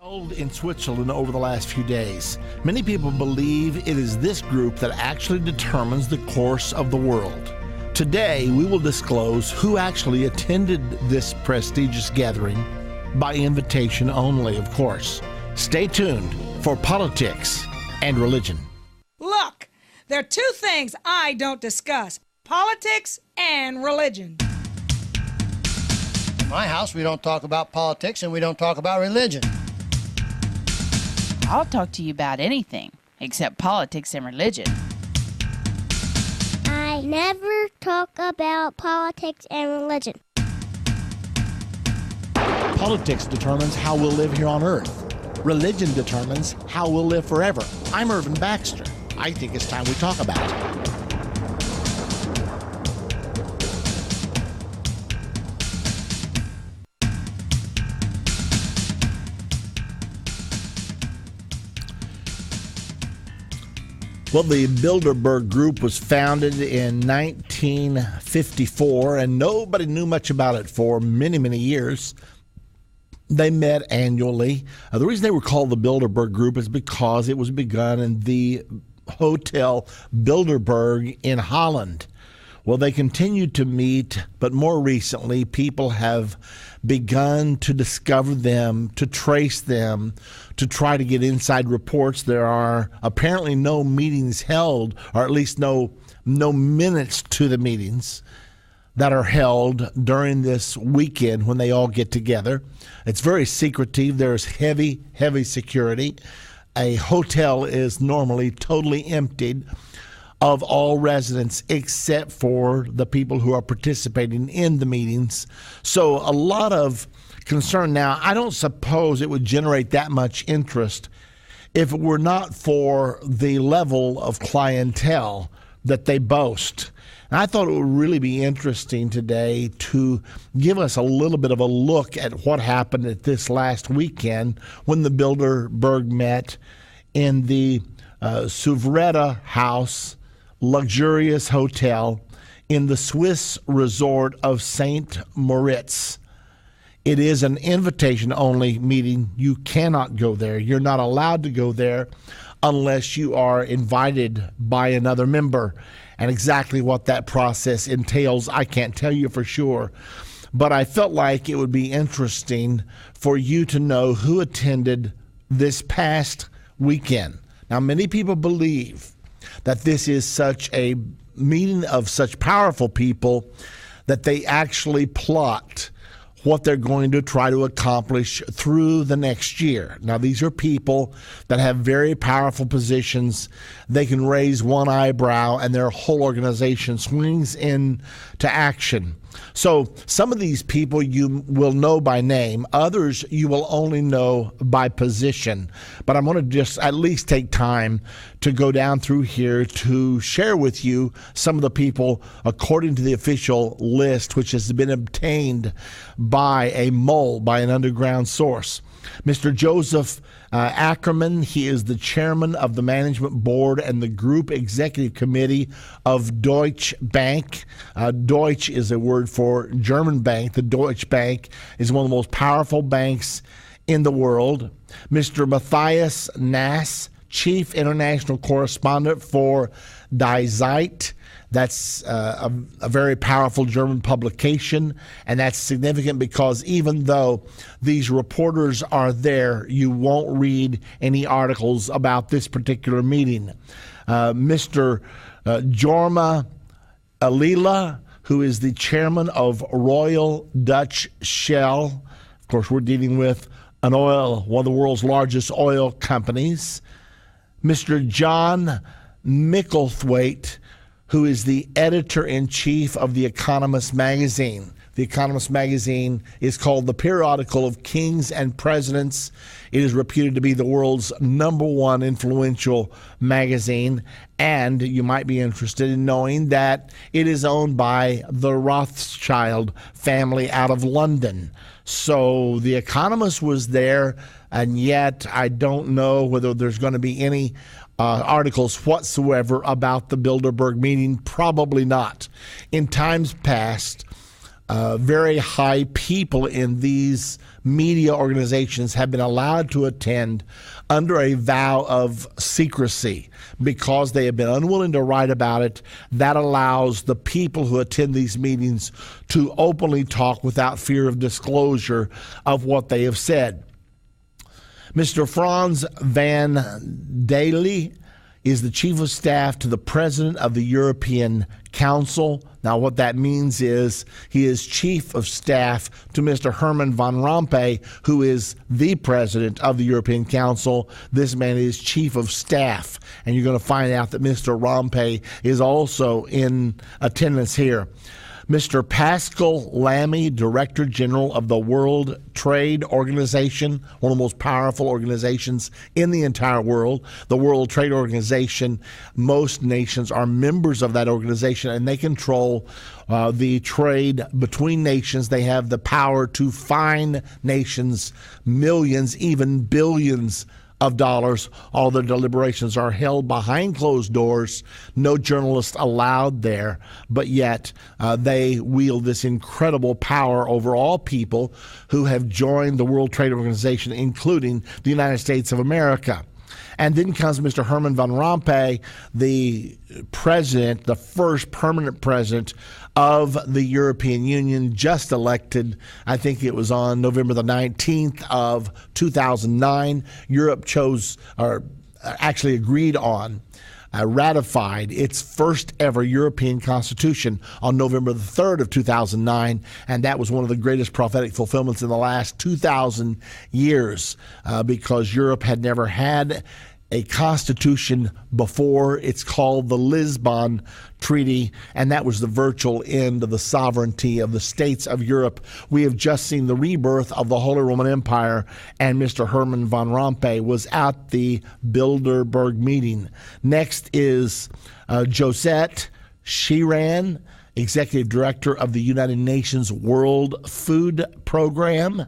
Held in Switzerland over the last few days. Many people believe it is this group that actually determines the course of the world. Today, we will disclose who actually attended this prestigious gathering, by invitation only, of course. Stay tuned for Politics and Religion. Look, there are two things I don't discuss: politics and religion. In my house, we don't talk about politics and we don't talk about religion. I'll talk to you about anything except politics and religion. I never talk about politics and religion. Politics determines how we'll live here on earth. Religion determines how we'll live forever. I'm Irvin Baxter. I think it's time we talk about it. Well, the Bilderberger Group was founded in 1954, and nobody knew much about it for many, many years. They met annually. The reason they were called the Bilderberger Group is because it was begun in the Hotel Bilderberg in Holland. Well, they continued to meet, but more recently, people have begun to discover them, to trace them, to try to get inside reports. There are apparently no meetings held, or at least no minutes to the meetings that are held during this weekend when they all get together. It's very secretive. There's heavy security. A hotel is normally totally emptied of all residents except for the people who are participating in the meetings. So a lot of concern. Now, I don't suppose it would generate that much interest if it were not for the level of clientele that they boast. And I thought it would really be interesting today to give us a little bit of a look at what happened at this last weekend when the Bilderberg met in the Souvretta House luxurious hotel in the Swiss resort of St. Moritz. It is an invitation-only meeting. You cannot go there. You're not allowed to go there unless you are invited by another member. And exactly what that process entails, I can't tell you for sure. But I felt like it would be interesting for you to know who attended this past weekend. Now, many people believe that this is such a meeting of such powerful people that they actually plot what they're going to try to accomplish through the next year. Now, these are people that have very powerful positions. They can raise one eyebrow and their whole organization swings into action. So some of these people you will know by name. Others you will only know by position. But I'm going to just at least take time to go down through here to share with you some of the people according to the official list, which has been obtained by a mole, by an underground source. Mr. Joseph Ackerman, he is the chairman of the management board and the group executive committee of Deutsche Bank. Deutsche is a word for German bank. The Deutsche Bank is one of the most powerful banks in the world. Mr. Matthias Nass, chief international correspondent for Die Zeit. That's a very powerful German publication, and that's significant because even though these reporters are there, you won't read any articles about this particular meeting. Mr. Jorma Alila, who is the chairman of Royal Dutch Shell. Of course, we're dealing with one of the world's largest oil companies. Mr. John Micklethwaite, who is the editor-in-chief of The Economist magazine. The Economist magazine is called the periodical of kings and presidents. It is reputed to be the world's #1 influential magazine, and you might be interested in knowing that it is owned by the Rothschild family out of London. So The Economist was there, and yet I don't know whether there's going to be any articles whatsoever about the Bilderberg meeting. Probably not. In times past, very high people in these media organizations have been allowed to attend under a vow of secrecy because they have been unwilling to write about it. That allows the people who attend these meetings to openly talk without fear of disclosure of what they have said. Mr. Frans van Daly is the chief of staff to the president of the European Council. Now, what that means is he is chief of staff to Mr. Herman Van Rompuy, who is the president of the European Council. This man is chief of staff, and you're going to find out that Mr. Rompuy is also in attendance here. Mr. Pascal Lamy, Director General of the World Trade Organization, one of the most powerful organizations in the entire world. The World Trade Organization, most nations are members of that organization, and they control the trade between nations. They have the power to fine nations millions, even billions of dollars. All their deliberations are held behind closed doors, no journalists allowed there, but yet they wield this incredible power over all people who have joined the World Trade Organization, including the United States of America. And then comes Mr. Herman Van Rompuy, the president, the first permanent president of the European Union, just elected. I think it was on November the 19th of 2009. Europe chose, or actually agreed on, ratified its first ever European Constitution on November the 3rd of 2009, and that was one of the greatest prophetic fulfillments in the last 2,000 years because Europe had never had a constitution before. It's called the Lisbon Treaty, and that was the virtual end of the sovereignty of the states of Europe. We have just seen the rebirth of the Holy Roman Empire, and Mr. Herman Van Rompuy was at the Bilderberg meeting. Next is Josette Sheeran, Executive Director of the United Nations World Food Program.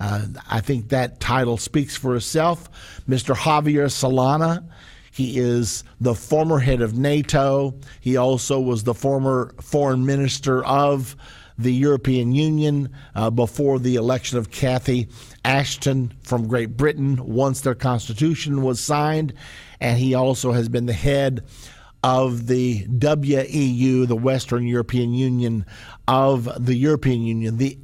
I think that title speaks for itself. Mr. Javier Solana, he is the former head of NATO. He also was the former foreign minister of the European Union before the election of Cathy Ashton from Great Britain once their constitution was signed. And he also has been the head of the WEU, the Western European Union of the European Union, the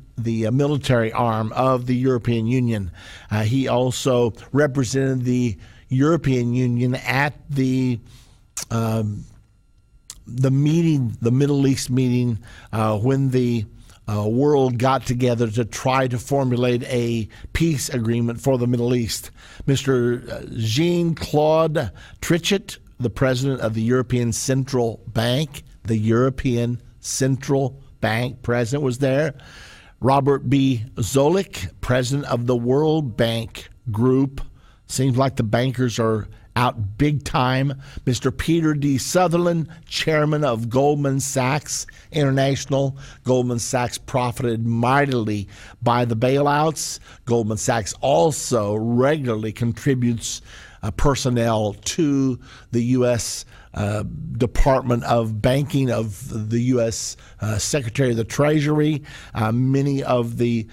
military arm of the European Union. He also represented the European Union at the meeting, the Middle East meeting, when the world got together to try to formulate a peace agreement for the Middle East. Mr. Jean-Claude Trichet, the president of the European Central Bank, the European Central Bank president was there. Robert B. Zoellick, president of the World Bank Group. Seems like the bankers are out big time. Mr. Peter D. Sutherland, chairman of Goldman Sachs International. Goldman Sachs profited mightily by the bailouts. Goldman Sachs also regularly contributes personnel to the U.S. Department of Banking of the U.S. Secretary of the Treasury. Many of the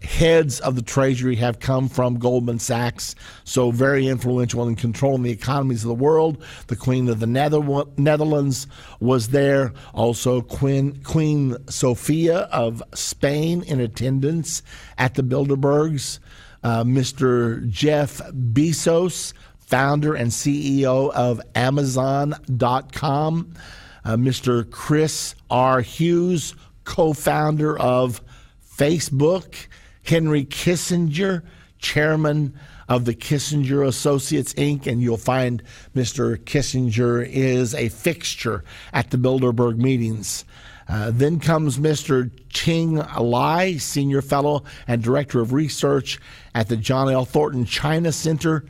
heads of the Treasury have come from Goldman Sachs, so very influential in controlling the economies of the world. The Queen of the Netherlands was there. Also, Queen Sofia of Spain in attendance at the Bilderbergs. Mr. Jeff Bezos, founder and CEO of Amazon.com. Mr. Chris R. Hughes, co-founder of Facebook. Henry Kissinger, chairman of the Kissinger Associates, Inc., and you'll find Mr. Kissinger is a fixture at the Bilderberg meetings. Then comes Mr. Ching Lai, Senior Fellow and Director of Research at the John L. Thornton China Center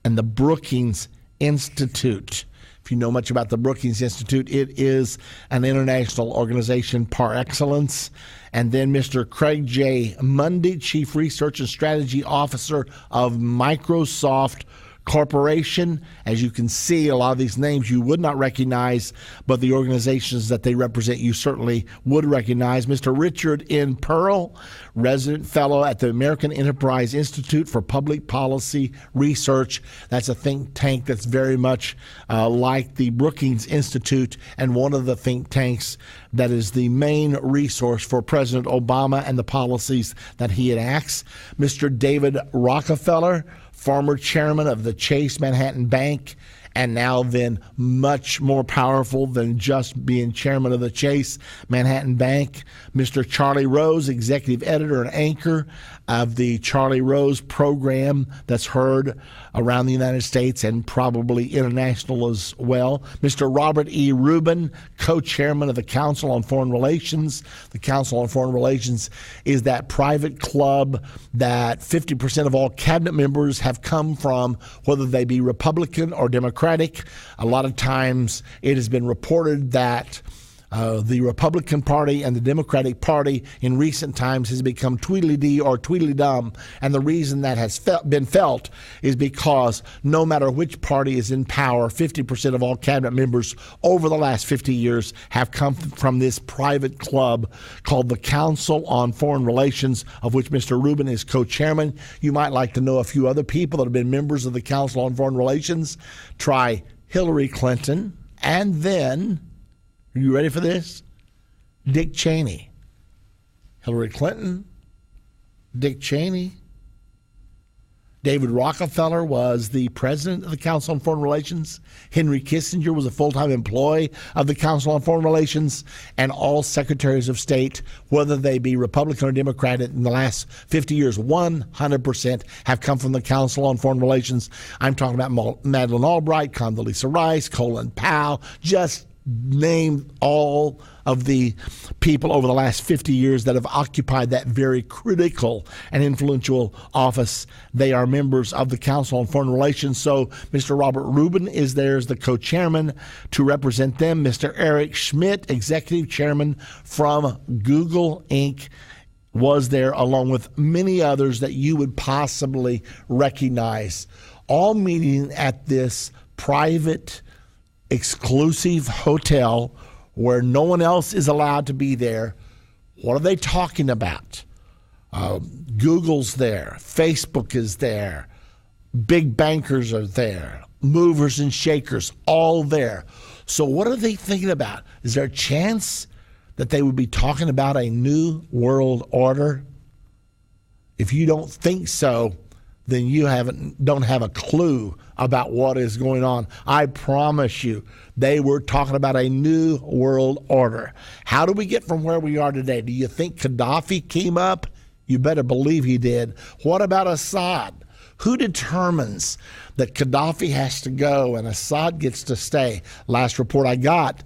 and the Brookings Institute. If you know much about the Brookings Institute, it is an international organization par excellence. And then Mr. Craig J. Mundy, Chief Research and Strategy Officer of Microsoft Corporation. As you can see, a lot of these names you would not recognize, but the organizations that they represent you certainly would recognize. Mr. Richard N. Pearl, resident fellow at the American Enterprise Institute for Public Policy Research. That's a think tank that's very much like the Brookings Institute, and one of the think tanks that is the main resource for President Obama and the policies that he enacts. Mr. David Rockefeller, former chairman of the Chase Manhattan Bank, and now then much more powerful than just being chairman of the Chase Manhattan Bank. Mr. Charlie Rose, executive editor and anchor of the Charlie Rose program that's heard around the United States and probably international as well. Mr. Robert E. Rubin, co-chairman of the Council on Foreign Relations. The Council on Foreign Relations is that private club that 50% of all cabinet members have come from, whether they be Republican or Democratic. A lot of times it has been reported that the Republican Party and the Democratic Party in recent times has become Tweedledee or Tweedledum, and the reason that has been felt is because no matter which party is in power, 50% of all cabinet members over the last 50 years have come from this private club called the Council on Foreign Relations, of which Mr. Rubin is co-chairman. You might like to know a few other people that have been members of the Council on Foreign Relations. Try Hillary Clinton, and then, are you ready for this? Dick Cheney. Hillary Clinton, Dick Cheney. David Rockefeller was the president of the Council on Foreign Relations. Henry Kissinger was a full-time employee of the Council on Foreign Relations. And all secretaries of state, whether they be Republican or Democrat, in the last 50 years, 100% have come from the Council on Foreign Relations. I'm talking about Madeleine Albright, Condoleezza Rice, Colin Powell, just name all of the people over the last 50 years that have occupied that very critical and influential office. They are members of the Council on Foreign Relations. So Mr. Robert Rubin is there as the co-chairman to represent them. Mr. Eric Schmidt, executive chairman from Google Inc., was there, along with many others that you would possibly recognize, all meeting at this private, exclusive hotel where no one else is allowed to be there. What are they talking about? Google's there. Facebook is there. Big bankers are there. Movers and shakers, all there. So what are they thinking about? Is there a chance that they would be talking about a new world order? If you don't think so, then you don't have a clue about what is going on. I promise you, they were talking about a new world order. How do we get from where we are today? Do you think Gaddafi came up? You better believe he did. What about Assad? Who determines that Gaddafi has to go and Assad gets to stay? Last report I got,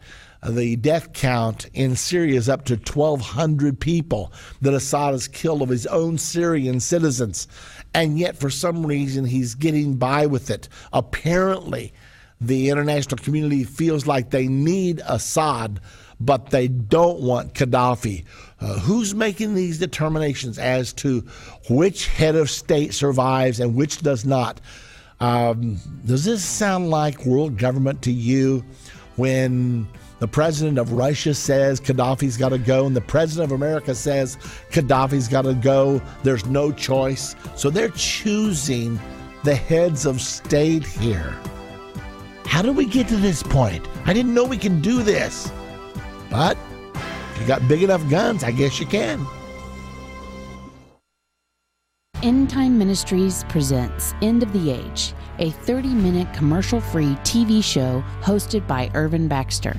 the death count in Syria is up to 1,200 people that Assad has killed of his own Syrian citizens. And yet, for some reason, he's getting by with it. Apparently, the international community feels like they need Assad, but they don't want Gaddafi. Who's making these determinations as to which head of state survives and which does not? Does this sound like world government to you when the president of Russia says Gaddafi's got to go, and the president of America says Gaddafi's got to go? There's no choice. So they're choosing the heads of state here. How did we get to this point? I didn't know we could do this. But if you got big enough guns, I guess you can. Endtime Ministries presents End of the Age, a 30-minute commercial-free TV show hosted by Irvin Baxter.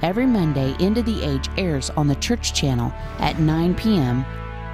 Every Monday, End of the Age airs on the Church Channel at 9 p.m.,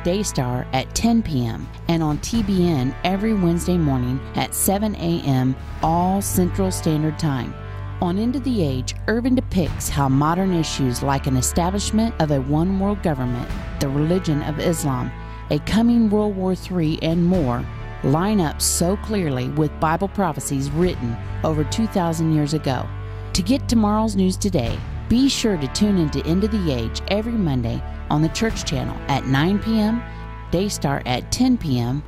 Daystar at 10 p.m., and on TBN every Wednesday morning at 7 a.m., all Central Standard Time. On End of the Age, Irvin depicts how modern issues like an establishment of a one-world government, the religion of Islam, a coming World War III, and more line up so clearly with Bible prophecies written over 2,000 years ago. To get tomorrow's news today, be sure to tune into End of the Age every Monday on the Church Channel at 9 p.m., Daystar at 10 p.m.,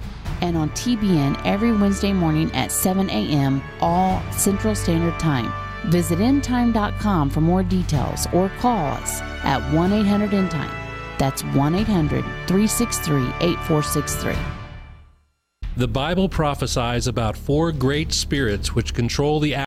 and on TBN every Wednesday morning at 7 a.m., all Central Standard Time. Visit endtime.com for more details or call us at 1-800-ENDTIME. That's 1-800-363-8463. The Bible prophesies about 4 great spirits which control the